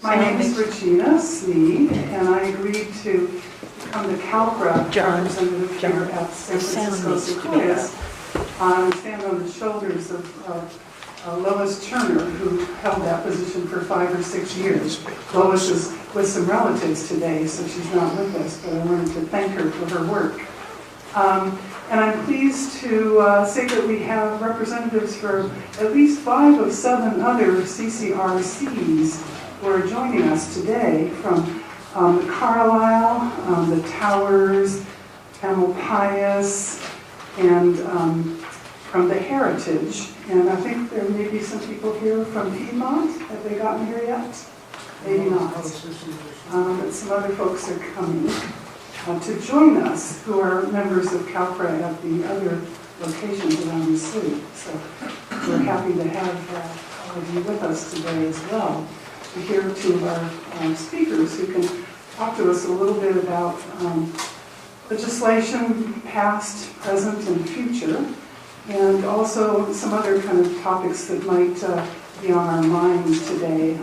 My name is Regina Sneed, and I agreed to become the CALCRA representative here at San Francisco Sequoias. I stand on the shoulders of Lois Turner, who held that position for 5 or 6 years. Lois is with some relatives today, so she's not with us, but I wanted to thank her for her work. And I'm pleased to say that we have representatives for at least 5 of 7 other CCRCs who are joining us today from the Carlisle, the Towers, Tamalpais, and from the Heritage. And I think there may be some people here from Piedmont. Have they gotten here yet? Maybe not. But some other folks are coming to join us who are members of CALCRA at the other locations around the city. So we're happy to have all of you with us today as well, to hear 2 of our speakers who can talk to us a little bit about legislation, past, present, and future, and also some other kind of topics that might be on our minds today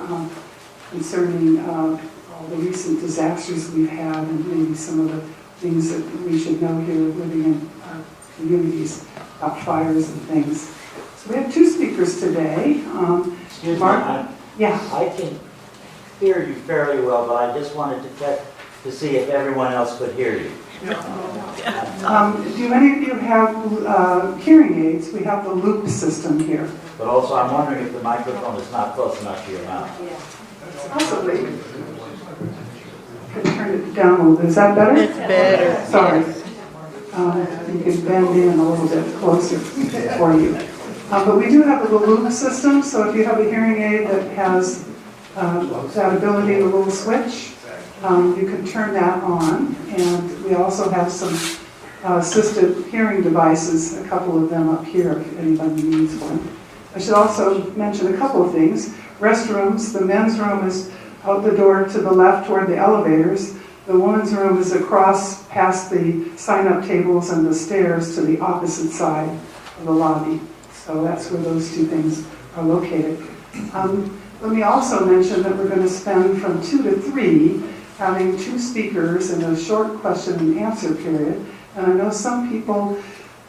concerning all the recent disasters we've had and maybe some of the things that we should know here living in our communities about fires and things. So we have 2 speakers today. Excuse Mark? me, Yeah. I can hear you fairly well, but I just wanted to check to see if everyone else could hear you. Do any of you have hearing aids? We have the loop system here. But also I'm wondering if the microphone is not close enough to your mouth. Possibly. Can turn it down a little bit. Is that better? It's better. Sorry. You can bend in a little bit closer for you. But we do have a little loop system, so if you have a hearing aid that has that ability, the little switch, you can turn that on. And we also have some assisted hearing devices, a couple of them up here if anybody needs one. I should also mention a couple of things. Restrooms, the men's room is out the door to the left toward the elevators. The women's room is across past the sign-up tables and the stairs to the opposite side of the lobby. So that's where those 2 things are located. Let me also mention that we're going to spend from 2 to 3 having 2 speakers in a short question and answer period. And I know some people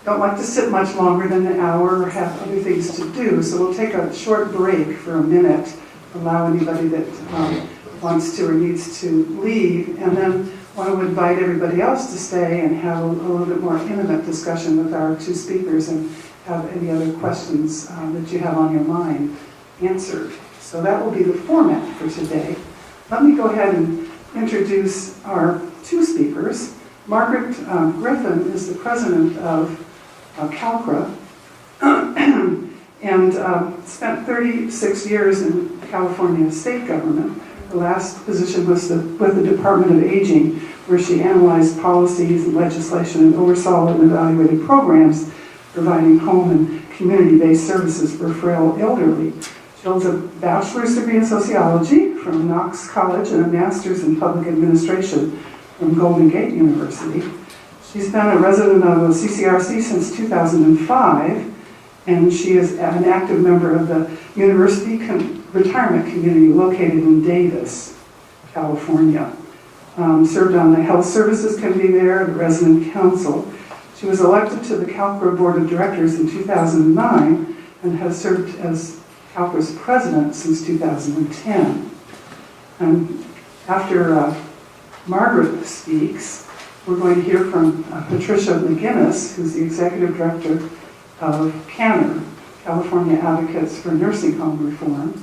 don't like to sit much longer than an hour or have other things to do, so we'll take a short break for a minute, allow anybody that wants to or needs to leave, and then want to invite everybody else to stay and have a little bit more intimate discussion with our 2 speakers and have any other questions that you have on your mind answered. So that will be the format for today. Let me go ahead and introduce our 2 speakers. Margaret Griffin is the president of CALCRA and spent 36 years in California state government. Her last position was with the Department of Aging, where she analyzed policies and legislation and oversaw and evaluated programs providing home and community-based services for frail elderly. She holds a bachelor's degree in sociology from Knox College and a master's in public administration from Golden Gate University. She's been a resident of the CCRC since 2005, and she is an active member of the University Retirement Community located in Davis, California. Served on the Health Services Committee there, the Resident Council. She was elected to the CALCRA Board of Directors in 2009 and has served as CALCRA's president since 2010. And after Margaret speaks, we're going to hear from Patricia McGinnis, who's the executive director of CANHR, California Advocates for Nursing Home Reform.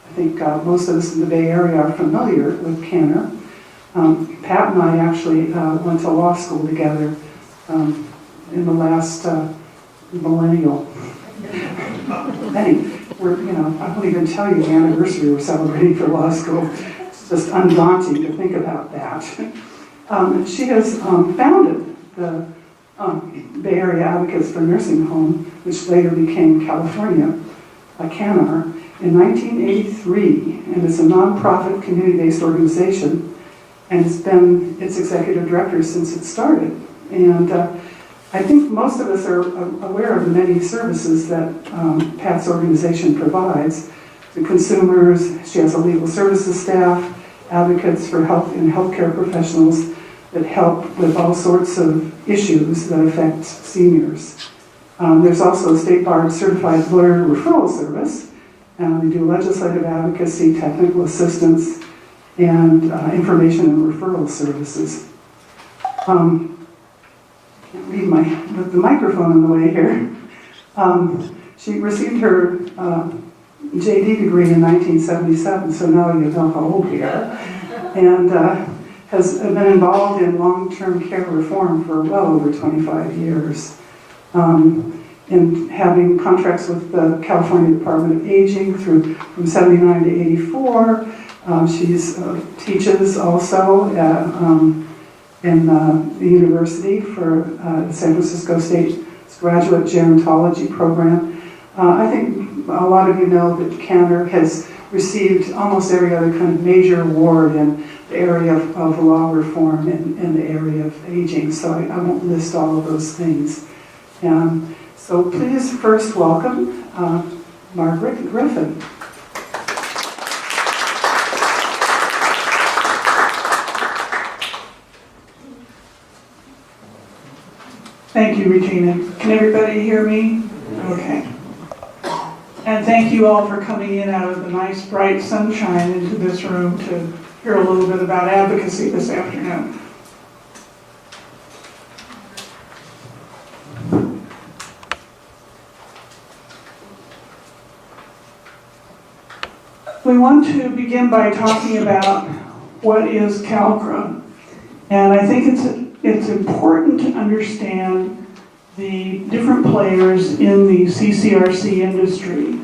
I think most of us in the Bay Area are familiar with CANHR. Pat and I actually went to law school together in the last millennial. I won't even tell you the anniversary we're celebrating for law school. It's just undaunting to think about that. She has founded the Bay Area Advocates for Nursing Home, which later became California, CANHR, in 1983, and it's a nonprofit community-based organization, and it's been its executive director since it started. And I think most of us are aware of the many services that Pat's organization provides. to consumers. She has a legal services staff, advocates for health and healthcare professionals that help with all sorts of issues that affect seniors. There's also a state bar certified lawyer referral service. We do legislative advocacy, technical assistance, and information and referral services. Can't read with the microphone in the way here. She received her JD degree in 1977, so now you know how old we are, and has been involved in long-term care reform for well over 25 years. In having contracts with the California Department of Aging from 79 to 84. She teaches also in the university for the San Francisco State's graduate gerontology program. I think a lot of you know that CANHR has received almost every other kind of major award in the area of law reform and in the area of aging, so I won't list all of those things. So please first welcome Margaret Griffing. Thank you, Regina. Can everybody hear me? Okay. And thank you all for coming in out of the nice bright sunshine into this room to hear a little bit about advocacy this afternoon. We want to begin by talking about what is CALCRA. And I think it's important to understand the different players in the CCRC industry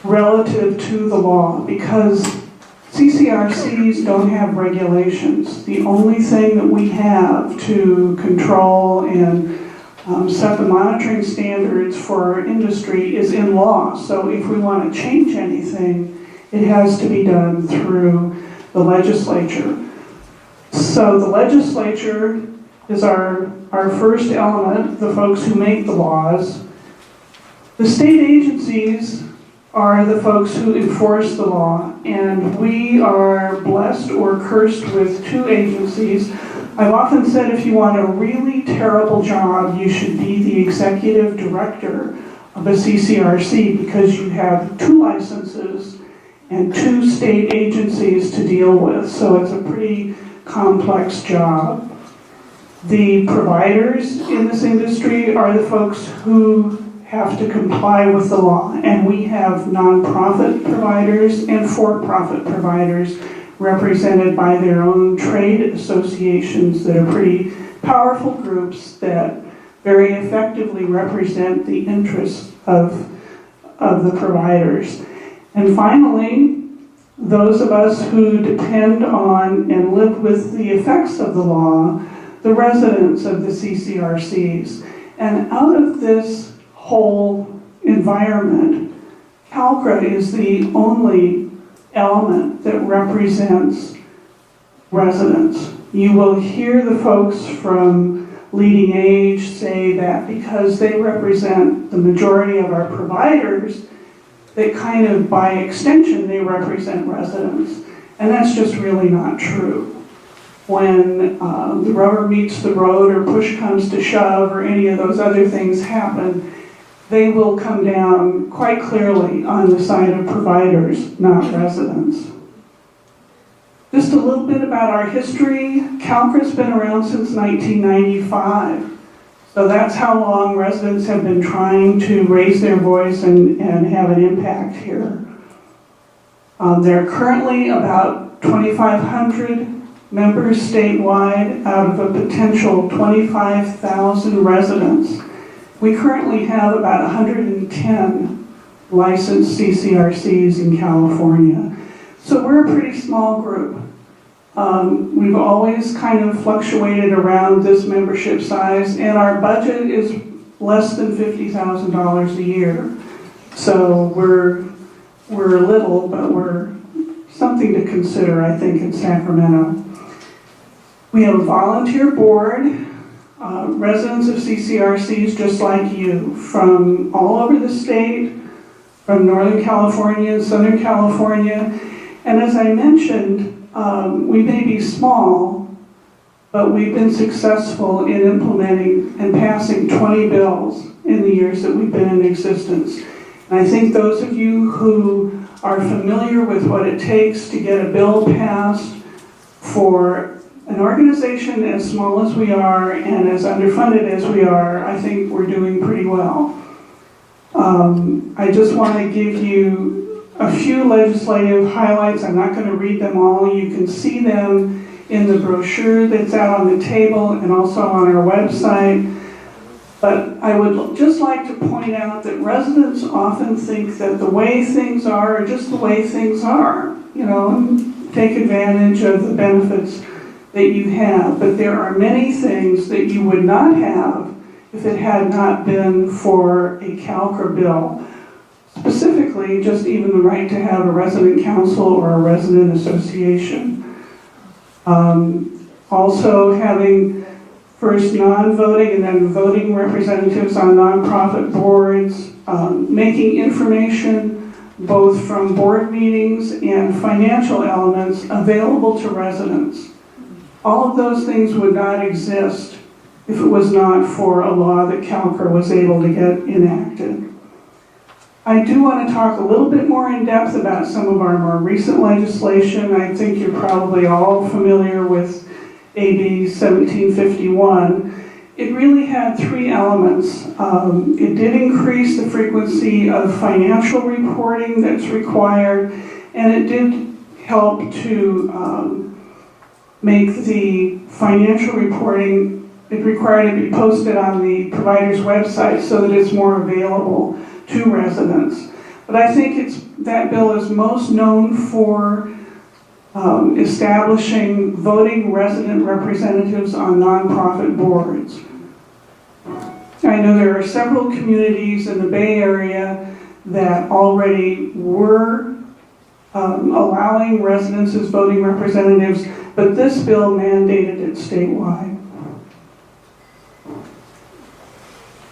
relative to the law, because CCRCs don't have regulations. The only thing that we have to control and set the monitoring standards for our industry is in law. So if we want to change anything, it has to be done through the legislature. So the legislature is our first element, the folks who make the laws. The state agencies are the folks who enforce the law, and we are blessed or cursed with two agencies. I've often said if you want a really terrible job, you should be the executive director of a CCRC, because you have two licenses and two state agencies to deal with, so it's a pretty complex job. The providers in this industry are the folks who have to comply with the law, and we have nonprofit providers and for-profit providers represented by their own trade associations that are pretty powerful groups that very effectively represent the interests of the providers. And finally, those of us who depend on and live with the effects of the law, the residents of the CCRCs. And out of this whole environment, CALCRA is the only element that represents residents. You will hear the folks from Leading Age say that because they represent the majority of our providers, that kind of by extension they represent residents. And that's just really not true. When the rubber meets the road or push comes to shove or any of those other things happen, they will come down quite clearly on the side of providers, not residents. Just a little bit about our history. CALCRA's been around since 1995. So that's how long residents have been trying to raise their voice and have an impact here. There are currently about 2,500 members statewide out of a potential 25,000 residents. We currently have about 110 licensed CCRCs in California. So we're a pretty small group. We've always kind of fluctuated around this membership size, and our budget is less than $50,000 a year. So we're little, but we're something to consider, I think, in Sacramento. We have a volunteer board, residents of CCRCs just like you, from all over the state, from Northern California and Southern California. And as I mentioned, we may be small, but we've been successful in implementing and passing 20 bills in the years that we've been in existence. And I think those of you who are familiar with what it takes to get a bill passed for an organization as small as we are and as underfunded as we are, I think we're doing pretty well. I just want to give you a few legislative highlights. I'm not going to read them all. You can see them in the brochure that's out on the table and also on our website. But I would just like to point out that residents often think that the way things are just the way things are, and take advantage of the benefits that you have. But there are many things that you would not have if it had not been for a CALCRA bill. Specifically, just even the right to have a resident council or a resident association. Also having first non-voting and then voting representatives on nonprofit boards, making information both from board meetings and financial elements available to residents. All of those things would not exist if it was not for a law that CALCRA was able to get enacted. I do want to talk a little bit more in depth about some of our more recent legislation. I think you're probably all familiar with AB 1751. It really had three elements. It did increase the frequency of financial reporting that's required, and it did help to make the financial reporting, it required it to be posted on the provider's website so that it's more available to residents. But I think that bill is most known for establishing voting resident representatives on nonprofit boards. I know there are several communities in the Bay Area that already were allowing residents as voting representatives, but this bill mandated it statewide.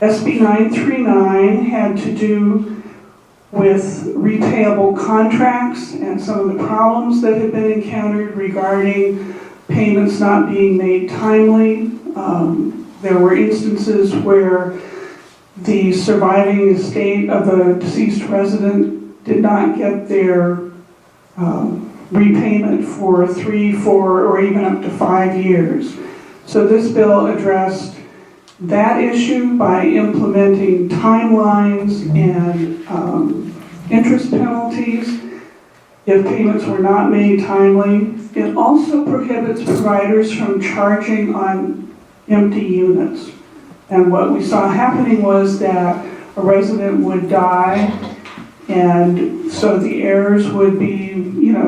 SB 939 had to do with repayable contracts and some of the problems that had been encountered regarding payments not being made timely. There were instances where the surviving estate of a deceased resident did not get their repayment for 3, 4, or even up to 5 years. So this bill addressed that issue by implementing timelines and interest penalties if payments were not made timely. It also prohibits providers from charging on empty units. And what we saw happening was that a resident would die, and so the heirs would be,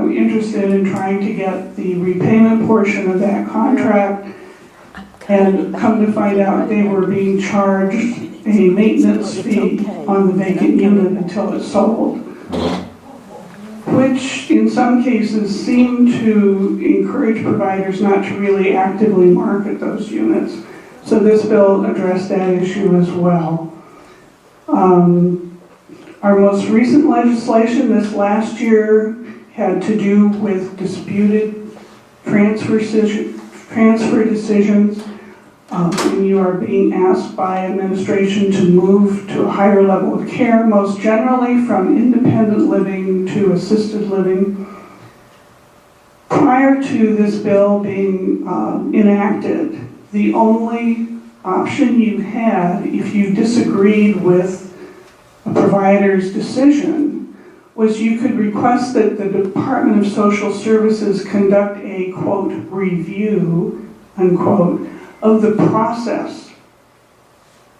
interested in trying to get the repayment portion of that contract, and come to find out they were being charged a maintenance fee on the vacant unit until it sold, which in some cases seemed to encourage providers not to really actively market those units. So this bill addressed that issue as well. Our most recent legislation this last year had to do with disputed transfer decisions. When you are being asked by administration to move to a higher level of care, most generally from independent living to assisted living. Prior to this bill being enacted, the only option you had if you disagreed with a provider's decision was you could request that the Department of Social Services conduct a, quote, review, unquote, of the process.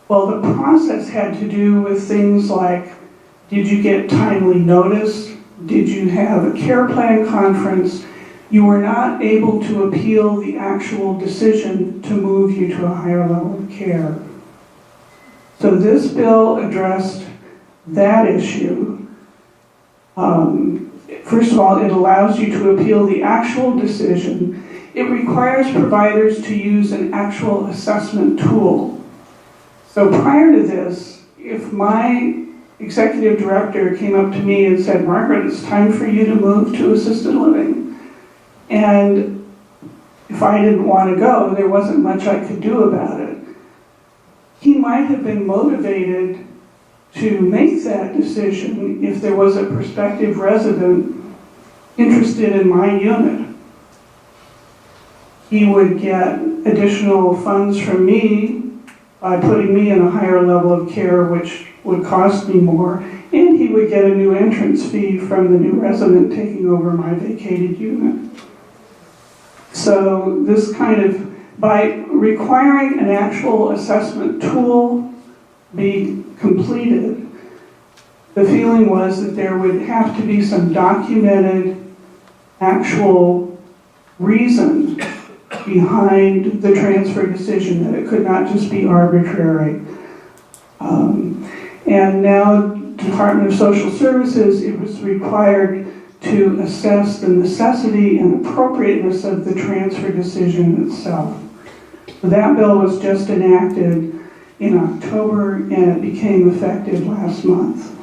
Well, the process had to do with things like, did you get timely notice? Did you have a care plan conference? You were not able to appeal the actual decision to move you to a higher level of care. So this bill addressed that issue. First of all, it allows you to appeal the actual decision. It requires providers to use an actual assessment tool. So prior to this, if my executive director came up to me and said, Margaret, it's time for you to move to assisted living. And if I didn't want to go, there wasn't much I could do about it. He might have been motivated to make that decision if there was a prospective resident interested in my unit. He would get additional funds from me by putting me in a higher level of care, which would cost me more, and he would get a new entrance fee from the new resident taking over my vacated unit. So this kind of, by requiring an actual assessment tool be completed, the feeling was that there would have to be some documented actual reason behind the transfer decision, that it could not just be arbitrary. And now, Department of Social Services, it was required to assess the necessity and appropriateness of the transfer decision itself. So that bill was just enacted in October, and it became effective last month.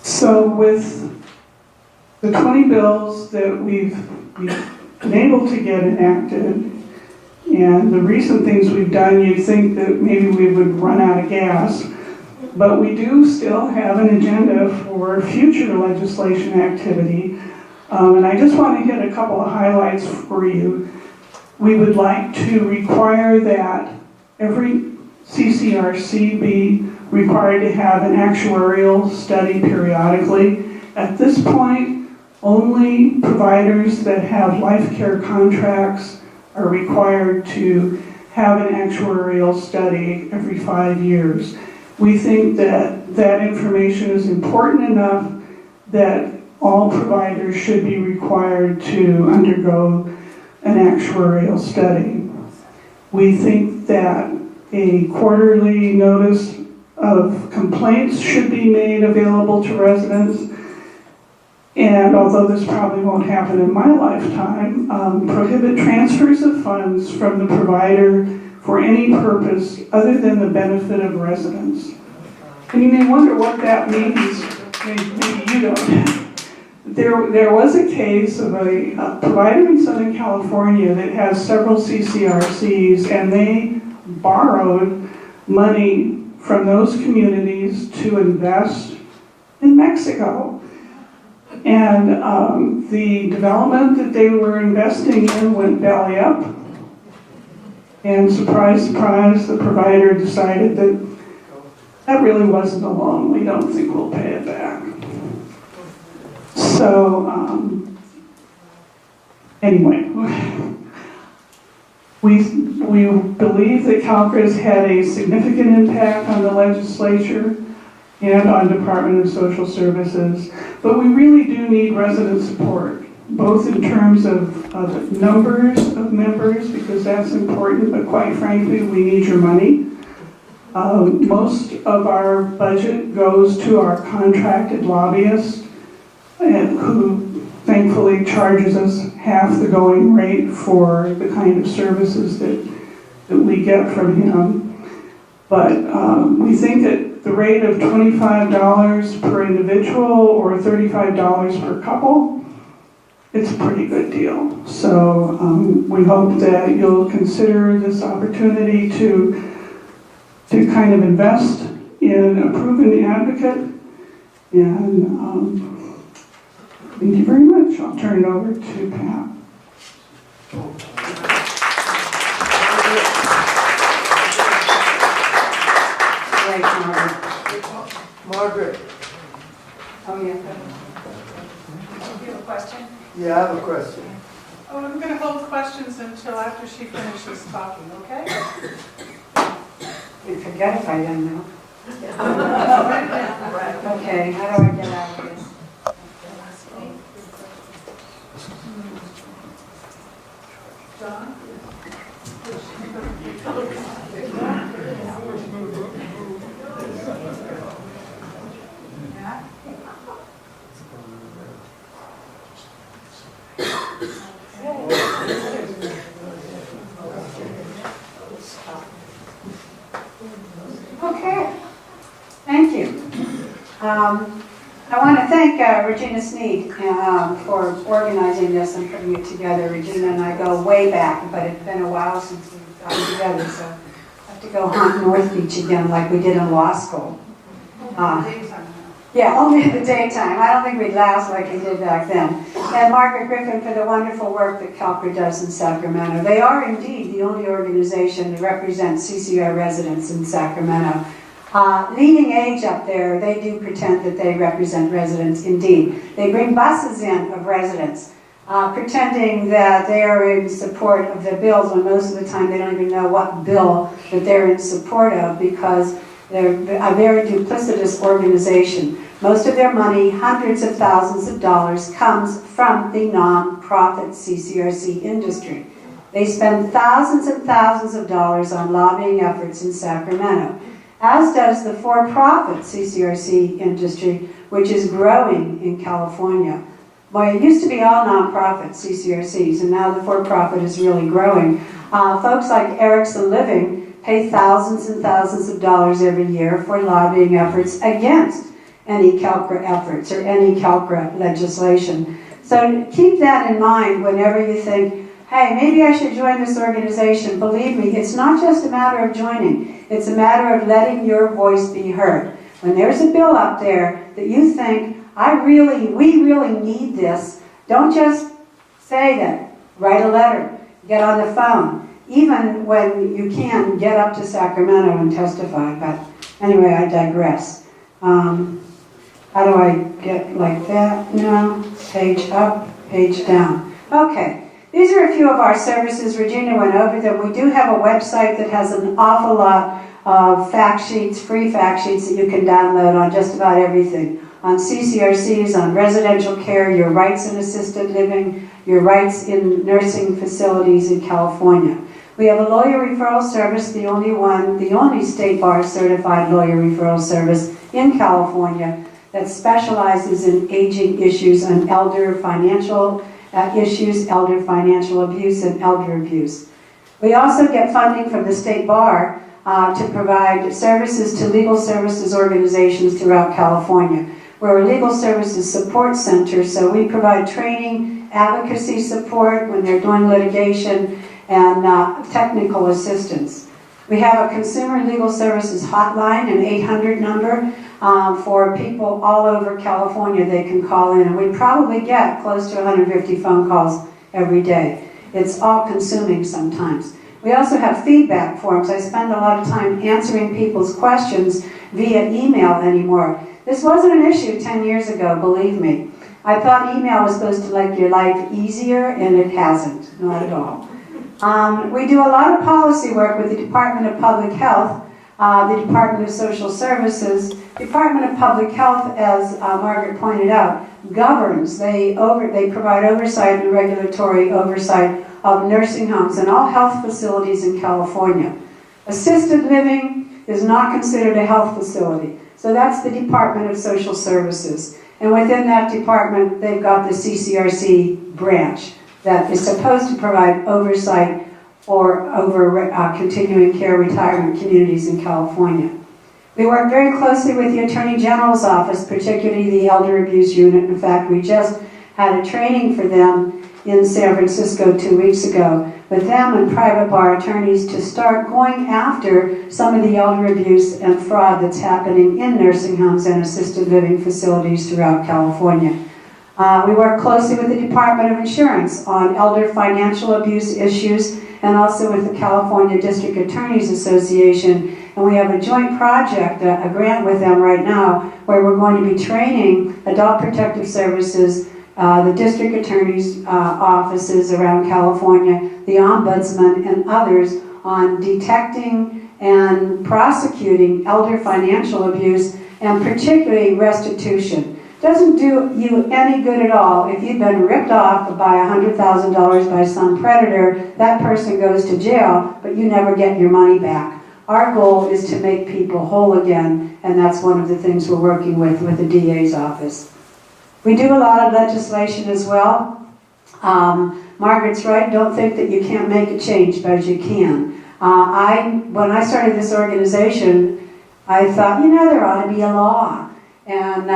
So with the 20 bills that we've been able to get enacted, and the recent things we've done, you'd think that maybe we would run out of gas, but we do still have an agenda for future legislation activity. And I just want to hit a couple of highlights for you. We would like to require that every CCRC be required to have an actuarial study periodically. At this point, only providers that have life care contracts are required to have an actuarial study every 5 years. We think that that information is important enough that all providers should be required to undergo an actuarial study. We think that a quarterly notice of complaints should be made available to residents. And although this probably won't happen in my lifetime, prohibit transfers of funds from the provider for any purpose other than the benefit of residents. And you may wonder what that means. Maybe you don't. There was a case of a provider in Southern California that has several CCRCs, and they borrowed money from those communities to invest in Mexico. And the development that they were investing in went belly up. And surprise, surprise, the provider decided that really wasn't a loan. We don't think we'll pay it back. So, anyway, we believe that CALCRA has had a significant impact on the legislature and on Department of Social Services, but we really do need resident support, both in terms of numbers of members, because that's important, but quite frankly, we need your money. Most of our budget goes to our contracted lobbyist, who thankfully charges us half the going rate for the kind of services that we get from him. But we think that the rate of $25 per individual or $35 per couple, it's a pretty good deal. So we hope that you'll consider this opportunity to kind of invest in a proven advocate. And thank you very much. I'll turn it over to Pat. Right, Margaret, oh, yeah. Do you have a question? yeah, I have a question. Oh, I'm going to hold questions until after she finishes talking, okay? We forget if I didn't know. Okay, how do I get out of this? John? Okay. I want to thank Regina Sneed for organizing this and putting it together. Regina and I go way back, but it's been a while since we've gotten together, so I have to go haunt North Beach again like we did in law school. Yeah, only in the daytime. I don't think we'd last like we did back then. And Margaret Griffing for the wonderful work that CALCRA does in Sacramento. They are indeed the only organization that represents CCR residents in Sacramento. Leading age up there, they do pretend that they represent residents indeed. They bring buses in of residents, pretending that they are in support of the bills, when most of the time they don't even know what bill that they're in support of, because they're a very duplicitous organization. Most of their money, hundreds of thousands of dollars, comes from the non-profit CCRC industry. They spend thousands and thousands of dollars on lobbying efforts in Sacramento, as does the for-profit CCRC industry, which is growing in California. Boy, it used to be all non-profit CCRCs, and now the for-profit is really growing. Folks like Erickson Living pay thousands and thousands of dollars every year for lobbying efforts against any CALCRA efforts or any CALCRA legislation. So keep that in mind whenever you think, hey, maybe I should join this organization. Believe me, it's not just a matter of joining. It's a matter of letting your voice be heard. When there's a bill up there that you think, we really need this, don't just say that. Write a letter. Get on the phone. Even when you can, get up to Sacramento and testify. But anyway, I digress. How do I get like that? No. Page up, page down. Okay. These are a few of our services. Regina went over them. We do have a website that has an awful lot of fact sheets, free fact sheets that you can download on just about everything. On CCRCs, on residential care, your rights in assisted living, your rights in nursing facilities in California. We have a lawyer referral service, the only state bar certified lawyer referral service in California that specializes in aging issues and elder financial issues, elder financial abuse, and elder abuse. We also get funding from the state bar to provide services to legal services organizations throughout California. We're a legal services support center, so we provide training, advocacy support when they're doing litigation, and technical assistance. We have a consumer legal services hotline, an 800 number for people all over California. They can call in, and we probably get close to 150 phone calls every day. It's all consuming sometimes. We also have feedback forms. I spend a lot of time answering people's questions via email anymore. This wasn't an issue 10 years ago, believe me. I thought email was supposed to make your life easier, and it hasn't, not at all. We do a lot of policy work with the Department of Public Health, the Department of Social Services. Department of Public Health, as Margaret pointed out, governs. They provide oversight and regulatory oversight of nursing homes and all health facilities in California. Assisted living is not considered a health facility, so that's the Department of Social Services. And within that department, they've got the CCRC branch that is supposed to provide oversight over continuing care retirement communities in California. We work very closely with the Attorney General's office, particularly the Elder Abuse Unit. In fact, we just had a training for them in San Francisco 2 weeks ago with them and private bar attorneys to start going after some of the elder abuse and fraud that's happening in nursing homes and assisted living facilities throughout California. We work closely with the Department of Insurance on elder financial abuse issues and also with the California District Attorneys Association. And we have a joint project, a grant with them right now, where we're going to be training Adult Protective Services, the district attorneys' offices around California, the ombudsman, and others on detecting and prosecuting elder financial abuse, and particularly restitution. Doesn't do you any good at all if you've been ripped off by $100,000 by some predator. That person goes to jail, but you never get your money back. Our goal is to make people whole again, and that's one of the things we're working with the DA's office. We do a lot of legislation as well. Margaret's right, don't think that you can't make a change, but you can. When I started this organization, I thought, there ought to be a law. And,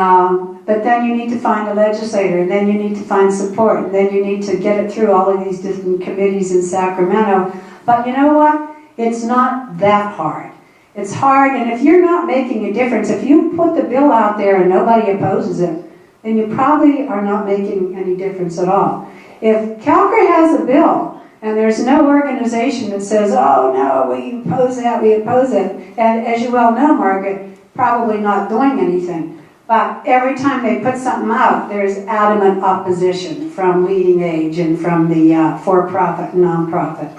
but then you need to find a legislator, and then you need to find support, and then you need to get it through all of these different committees in Sacramento. But you know what? It's not that hard. It's hard, and if you're not making a difference, if you put the bill out there and nobody opposes it, then you probably are not making any difference at all. If CALCRA has a bill, and there's no organization that says, oh no, we oppose that, we oppose it, and as you well know, Margaret, probably not doing anything. But every time they put something out, there's adamant opposition from leading age and from the for-profit and non-profit.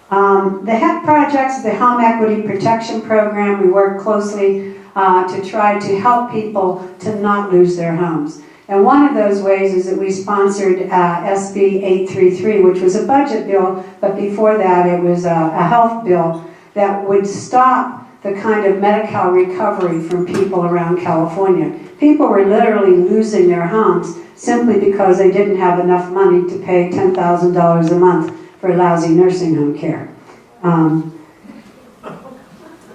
The HEP projects, the Home Equity Protection Program, we work closely to try to help people to not lose their homes. And one of those ways is that we sponsored SB 833, which was a budget bill, but before that it was a health bill that would stop the kind of Medi-Cal recovery from people around California. People were literally losing their homes simply because they didn't have enough money to pay $10,000 a month for lousy nursing home care.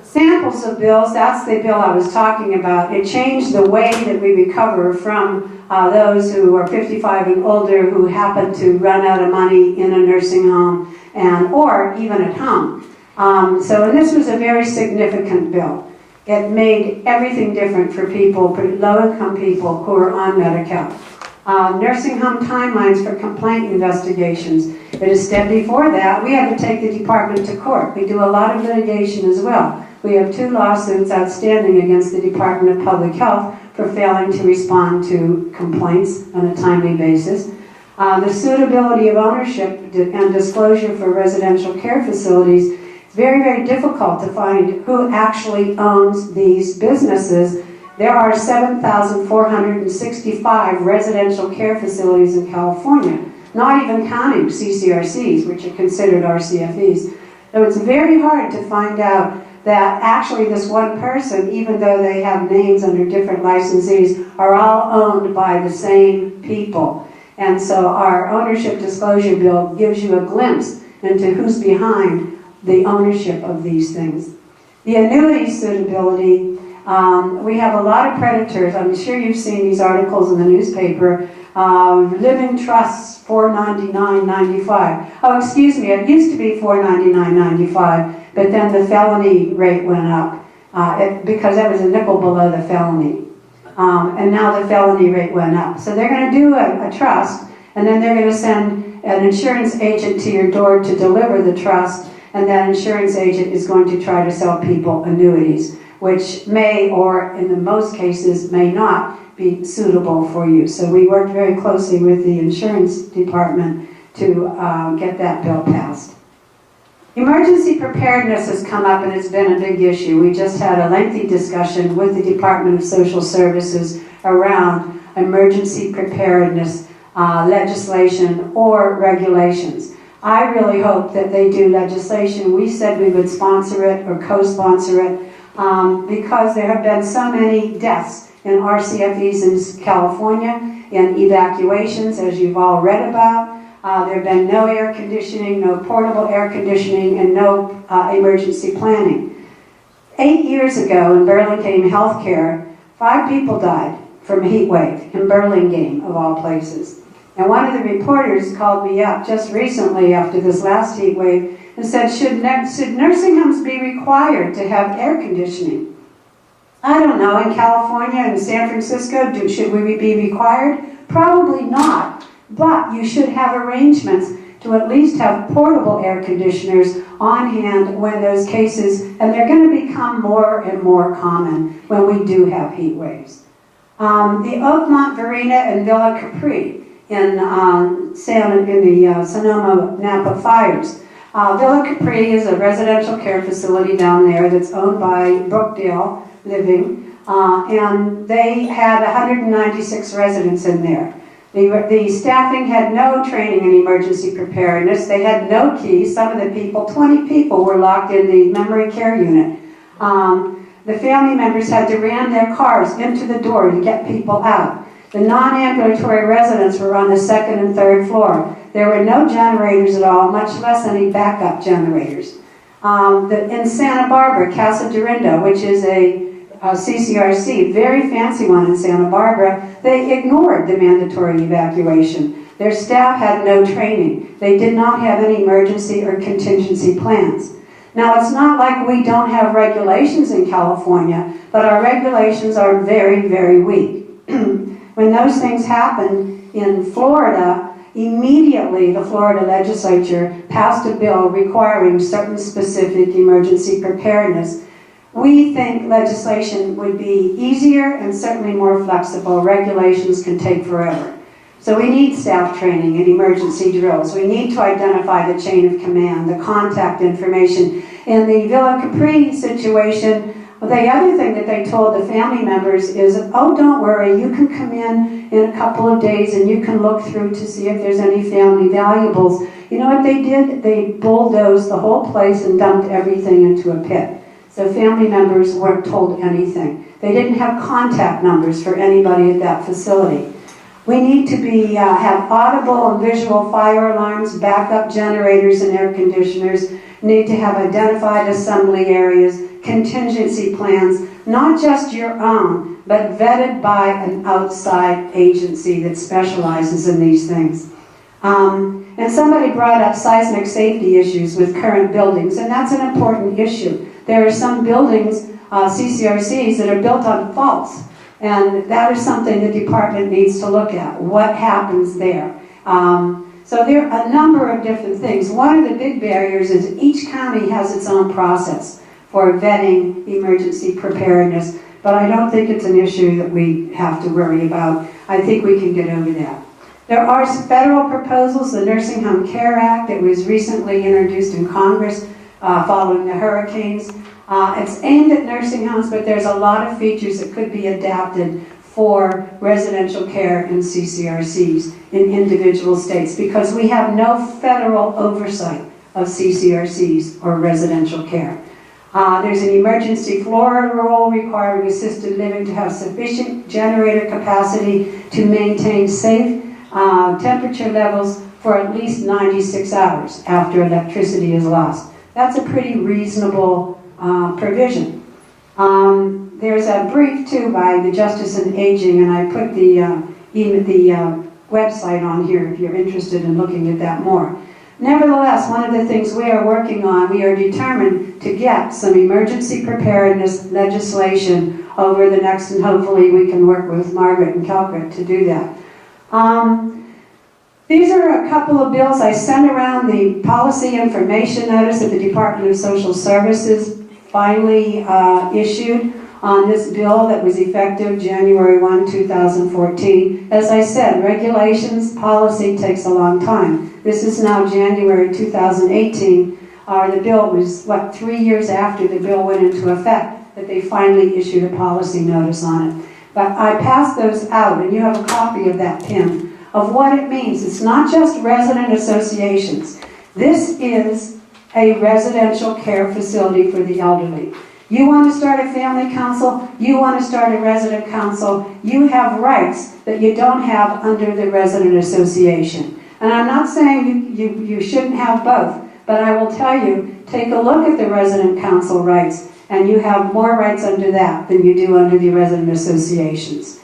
Samples of bills, that's the bill I was talking about. It changed the way that we recover from those who are 55 and older who happen to run out of money in a nursing home or even at home. And this was a very significant bill. It made everything different for people, low-income people who are on Medi-Cal. Nursing home timelines for complaint investigations. But instead, before that, we had to take the department to court. We do a lot of litigation as well. We have 2 lawsuits outstanding against the Department of Public Health for failing to respond to complaints on a timely basis. The suitability of ownership and disclosure for residential care facilities. It's very, very difficult to find who actually owns these businesses. There are 7,465 residential care facilities in California, not even counting CCRCs, which are considered RCFEs. So it's very hard to find out that actually this one person, even though they have names under different licensees, are all owned by the same people. And so our ownership disclosure bill gives you a glimpse into who's behind the ownership of these things. The annuity suitability, we have a lot of predators. I'm sure you've seen these articles in the newspaper. Living trusts, $499.95. Oh, excuse me, it used to be $499.95, but then the felony rate went up because that was a nickel below the felony. And now the felony rate went up. So they're going to do a trust, and then they're going to send an insurance agent to your door to deliver the trust, and that insurance agent is going to try to sell people annuities, which may, or in the most cases, may not be suitable for you. So we worked very closely with the insurance department to get that bill passed. Emergency preparedness has come up and it's been a big issue. We just had a lengthy discussion with the Department of Social Services around emergency preparedness legislation or regulations. I really hope that they do legislation. We said we would sponsor it or co-sponsor it because there have been so many deaths in RCFEs in California, in evacuations, as you've all read about. There have been no air conditioning, no portable air conditioning, and no emergency planning. 8 years ago in Burlingame Healthcare, 5 people died from a heat wave in Burlingame, of all places. And one of the reporters called me up just recently after this last heat wave and said, should nursing homes be required to have air conditioning? I don't know, in California and San Francisco, should we be required? Probably not, but you should have arrangements to at least have portable air conditioners on hand when those cases, and they're going to become more and more common when we do have heat waves. The Oakmont, Verena, and Villa Capri in the Sonoma-Napa fires. Villa Capri is a residential care facility down there that's owned by Brookdale Living, and they had 196 residents in there. The staffing had no training in emergency preparedness. They had no keys. Some of the people, 20 people, were locked in the memory care unit. The family members had to ram their cars into the door to get people out. The non-ambulatory residents were on the 2nd and 3rd floor. There were no generators at all, much less any backup generators. In Santa Barbara, Casa Dorinda, which is a CCRC, very fancy one in Santa Barbara, they ignored the mandatory evacuation. Their staff had no training. They did not have any emergency or contingency plans. Now, it's not like we don't have regulations in California, but our regulations are very, very weak. When those things happened in Florida, immediately the Florida legislature passed a bill requiring certain specific emergency preparedness. We think legislation would be easier and certainly more flexible. Regulations can take forever. So we need staff training and emergency drills. We need to identify the chain of command, the contact information. In the Villa Capri situation, the other thing that they told the family members is, oh, don't worry, you can come in a couple of days and you can look through to see if there's any family valuables. You know what they did? They bulldozed the whole place and dumped everything into a pit. So family members weren't told anything. They didn't have contact numbers for anybody at that facility. We need to have audible and visual fire alarms, backup generators and air conditioners, need to have identified assembly areas, contingency plans, not just your own, but vetted by an outside agency that specializes in these things. And somebody brought up seismic safety issues with current buildings, and that's an important issue. There are some buildings, CCRCs, that are built on faults. And that is something the department needs to look at. What happens there? So there are a number of different things. One of the big barriers is each county has its own process for vetting emergency preparedness, but I don't think it's an issue that we have to worry about. I think we can get over that. There are federal proposals, the Nursing Home Care Act that was recently introduced in Congress following the hurricanes. It's aimed at nursing homes, but there's a lot of features that could be adapted for residential care in CCRCs in individual states because we have no federal oversight of CCRCs or residential care. There's an emergency floor rule requiring assisted living to have sufficient generator capacity to maintain safe temperature levels for at least 96 hours after electricity is lost. That's a pretty reasonable provision. There's a brief too by the Justice and Aging, and I put the website on here if you're interested in looking at that more. Nevertheless, one of the things we are working on, we are determined to get some emergency preparedness legislation over the next, and hopefully we can work with Margaret and CALCRA to do that. These are a couple of bills. I sent around the policy information notice that the Department of Social Services finally issued on this bill that was effective January 1, 2014. As I said, regulations, policy takes a long time. This is now January 2018. The bill was, 3 years after the bill went into effect that they finally issued a policy notice on it. But I passed those out, and you have a copy of that pin, of what it means. It's not just resident associations. This is a residential care facility for the elderly. You want to start a family council, you want to start a resident council, you have rights that you don't have under the resident association. And I'm not saying you shouldn't have both, but I will tell you, take a look at the resident council rights, and you have more rights under that than you do under the resident associations.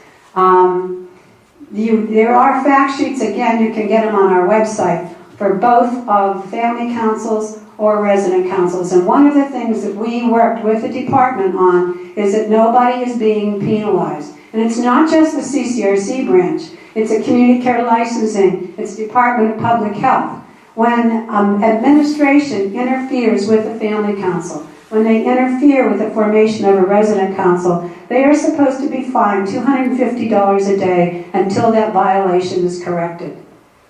There are fact sheets, again, you can get them on our website, for both of family councils or resident councils. And one of the things that we worked with the department on is that nobody is being penalized. And it's not just the CCRC branch. It's a community care licensing. It's Department of Public Health. When administration interferes with the family council, when they interfere with the formation of a resident council, they are supposed to be fined $250 a day until that violation is corrected.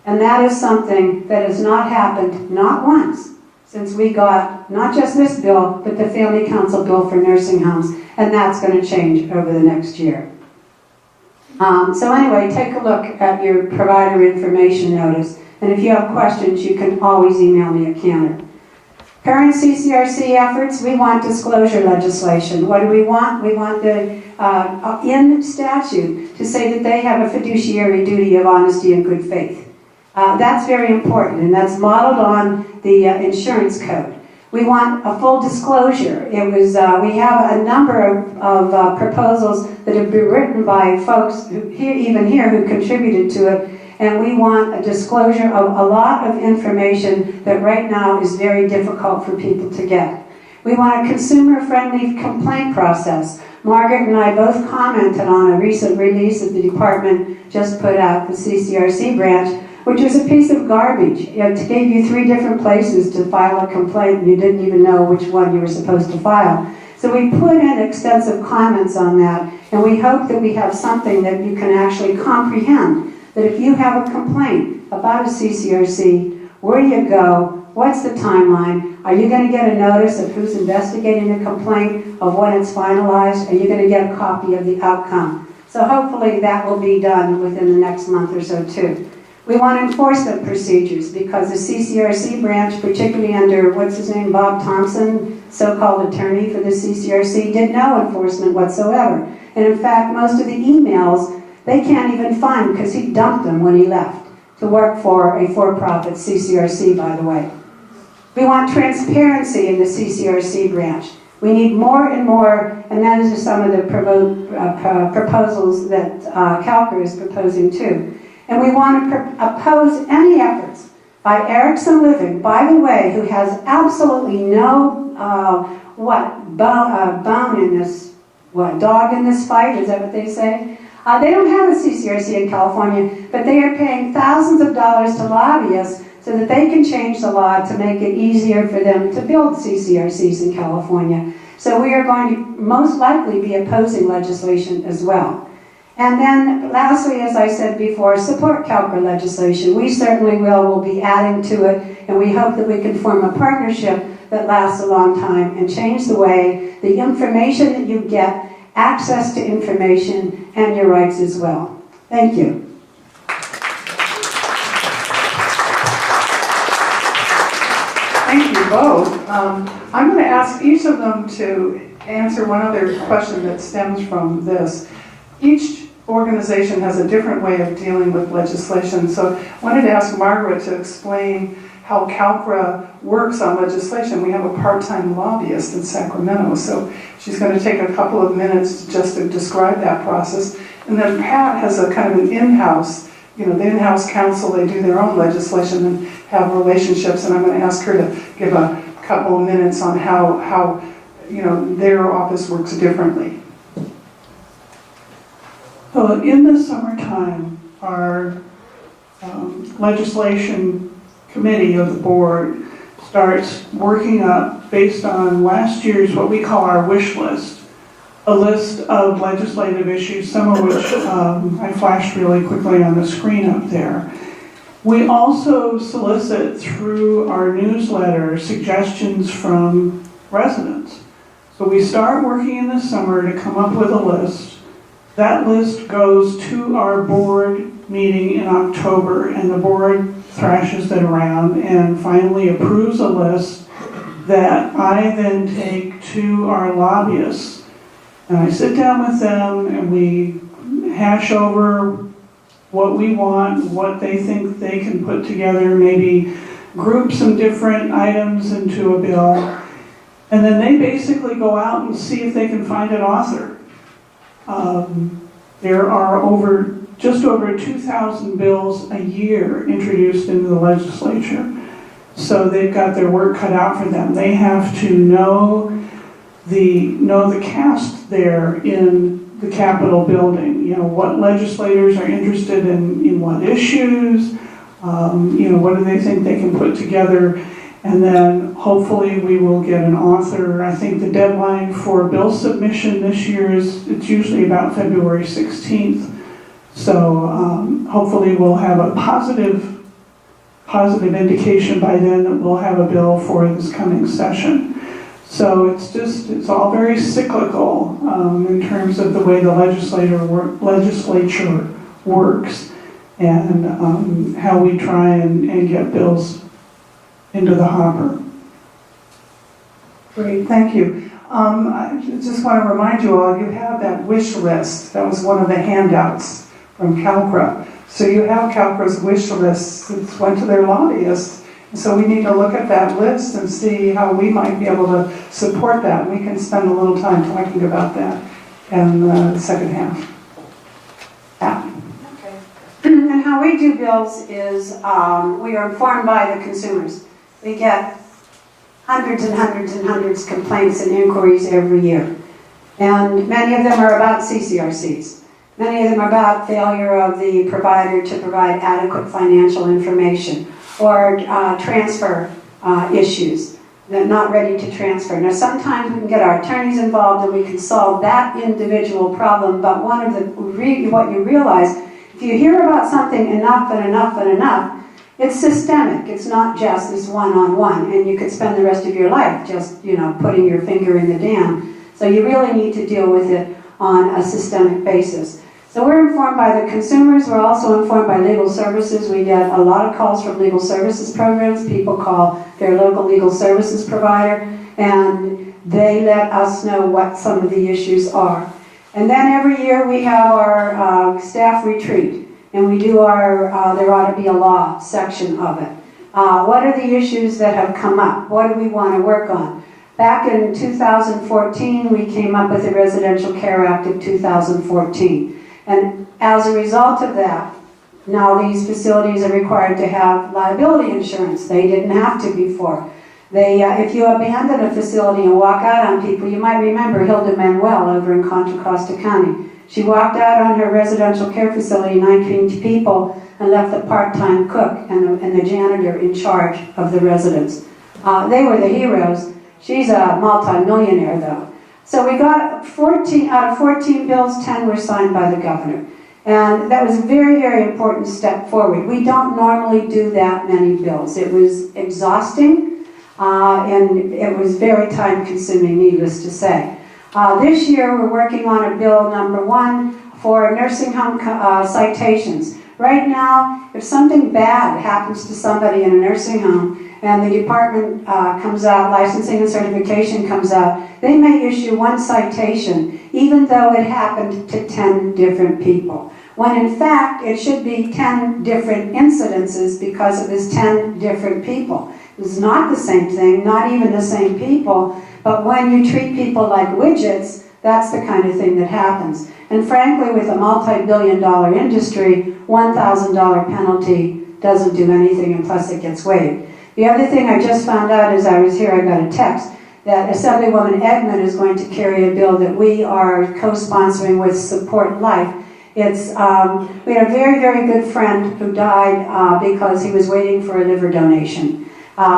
And that is something that has not happened, not once, since we got not just this bill, but the Family Council bill for nursing homes, and that's going to change over the next year. So anyway, take a look at your provider information notice, and if you have questions, you can always email me at CANHR. Current CCRC efforts, we want disclosure legislation. What do we want? We want the in statute to say that they have a fiduciary duty of honesty and good faith. That's very important, and that's modeled on the insurance code. We want a full disclosure. We have a number of proposals that have been written by folks even here who contributed to it, and we want a disclosure of a lot of information that right now is very difficult for people to get. We want a consumer-friendly complaint process. Margaret and I both commented on a recent release that the department just put out, the CCRC branch, which was a piece of garbage. It gave you 3 different places to file a complaint, and you didn't even know which one you were supposed to file. So we put in extensive comments on that, and we hope that we have something that you can actually comprehend. That if you have a complaint about a CCRC, where do you go? What's the timeline? Are you going to get a notice of who's investigating the complaint, of when it's finalized? Are you going to get a copy of the outcome? So hopefully that will be done within the next month or so too. We want enforcement procedures because the CCRC branch, particularly under, what's his name, Bob Thompson, so-called attorney for the CCRC, did no enforcement whatsoever. And in fact, most of the emails, they can't even find because he dumped them when he left to work for a for-profit CCRC, by the way. We want transparency in the CCRC branch. We need more and more, and that is some of the proposals that CALCRA is proposing too. And we want to oppose any efforts by Erickson Living, by the way, who has absolutely no, bone in this, dog in this fight, is that what they say? They don't have a CCRC in California, but they are paying thousands of dollars to lobbyists so that they can change the law to make it easier for them to build CCRCs in California. So we are going to most likely be opposing legislation as well. And then lastly, as I said before, support CALCRA legislation. We certainly will. We'll be adding to it, and we hope that we can form a partnership that lasts a long time and change the way the information that you get, access to information, and your rights as well. Thank you. Thank you both. I'm going to ask each of them to answer one other question that stems from this. Each organization has a different way of dealing with legislation, so I wanted to ask Margaret to explain how CALCRA works on legislation. We have a part-time lobbyist in Sacramento, so she's going to take a couple of minutes just to describe that process. And then Pat has a kind of an in-house, the in-house counsel, they do their own legislation and have relationships, and I'm going to ask her to give a couple of minutes on how their office works differently. So in the summertime, our legislation committee of the board starts working up, based on last year's, what we call our wish list, a list of legislative issues, some of which I flashed really quickly on the screen up there. We also solicit through our newsletter suggestions from residents. So we start working in the summer to come up with a list. That list goes to our board meeting in October, and the board thrashes it around and finally approves a list that I then take to our lobbyists. And I sit down with them and we hash over what we want, what they think they can put together, maybe group some different items into a bill. And then they basically go out and see if they can find an author. There are just over 2,000 bills a year introduced into the legislature. So they've got their work cut out for them. They have to know the cast there in the Capitol building. What legislators are interested in what issues, what do they think they can put together. And then hopefully we will get an author. I think the deadline for bill submission this year it's usually about February 16th. So hopefully we'll have a positive indication by then that we'll have a bill for this coming session. So it's all very cyclical in terms of the way the legislature works and how we try and get bills into the hopper. Great, thank you. I just want to remind you all, you have that wish list. That was one of the handouts from CALCRA. So you have CALCRA's wish list. It went to their lobbyists, So we need to look at that list and see how we might be able to support that. We can spend a little time talking about that in the second half. Yeah. And how we do bills is we are informed by the consumers. We get hundreds and hundreds and hundreds of complaints and inquiries every year. And many of them are about CCRCs. Many of them are about failure of the provider to provide adequate financial information or transfer issues. They're not ready to transfer. Now sometimes we can get our attorneys involved and we can solve that individual problem, but one of the what you realize, if you hear about something enough and enough and enough, it's systemic. It's not just this one-on-one, and you could spend the rest of your life just, putting your finger in the dam. So you really need to deal with it on a systemic basis. So we're informed by the consumers. We're also informed by legal services. We get a lot of calls from legal services programs. People call their local legal services provider, and they let us know what some of the issues are. And then every year we have our staff retreat, and we do our There Ought to Be a Law section of it. What are the issues that have come up? What do we want to work on? Back in 2014, we came up with the Residential Care Act of 2014. And as a result of that, now these facilities are required to have liability insurance. They didn't have to before. If you abandon a facility and walk out on people, you might remember Hilda Manuel over in Contra Costa County. She walked out on her residential care facility, 19 people, and left the part-time cook and the janitor in charge of the residents. They were the heroes. She's a multi-millionaire, though. So we got 14, out of 14 bills, 10 were signed by the governor. And that was a very, very important step forward. We don't normally do that many bills. It was exhausting, and it was very time-consuming, needless to say. This year, we're working on a bill number 1 for nursing home citations. Right now, if something bad happens to somebody in a nursing home, and the department comes out, licensing and certification comes out, they may issue one citation, even though it happened to 10 different people. When in fact, it should be 10 different incidences because it was 10 different people. It's not the same thing, not even the same people, but when you treat people like widgets, that's the kind of thing that happens. And frankly, with a multi-billion-dollar industry, $1,000 penalty doesn't do anything, and plus it gets waived. The other thing I just found out as I was here, I got a text that Assemblywoman Eggman is going to carry a bill that we are co-sponsoring with Support Life. It's we had a very, very good friend who died because he was waiting for a liver donation.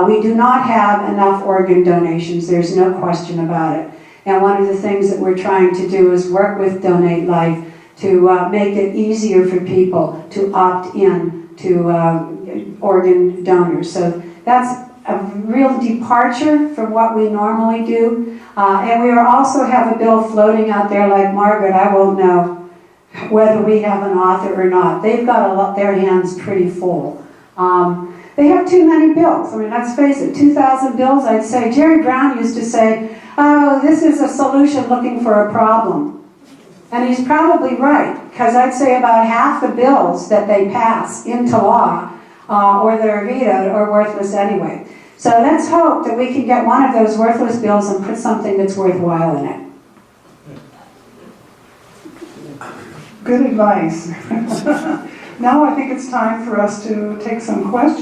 We do not have enough organ donations, there's no question about it. And one of the things that we're trying to do is work with Donate Life to make it easier for people to opt in to organ donors. So that's a real departure from what we normally do. And we also have a bill floating out there like Margaret. I won't know whether we have an author or not. They've got their hands pretty full. They have too many bills. I mean, let's face it, 2,000 bills, I'd say. Jerry Brown used to say, oh, this is a solution looking for a problem. And he's probably right, because I'd say about half the bills that they pass into law or that are vetoed are worthless anyway. So let's hope that we can get one of those worthless bills and put something that's worthwhile in it. Good advice. Now I think it's time for us to take some questions.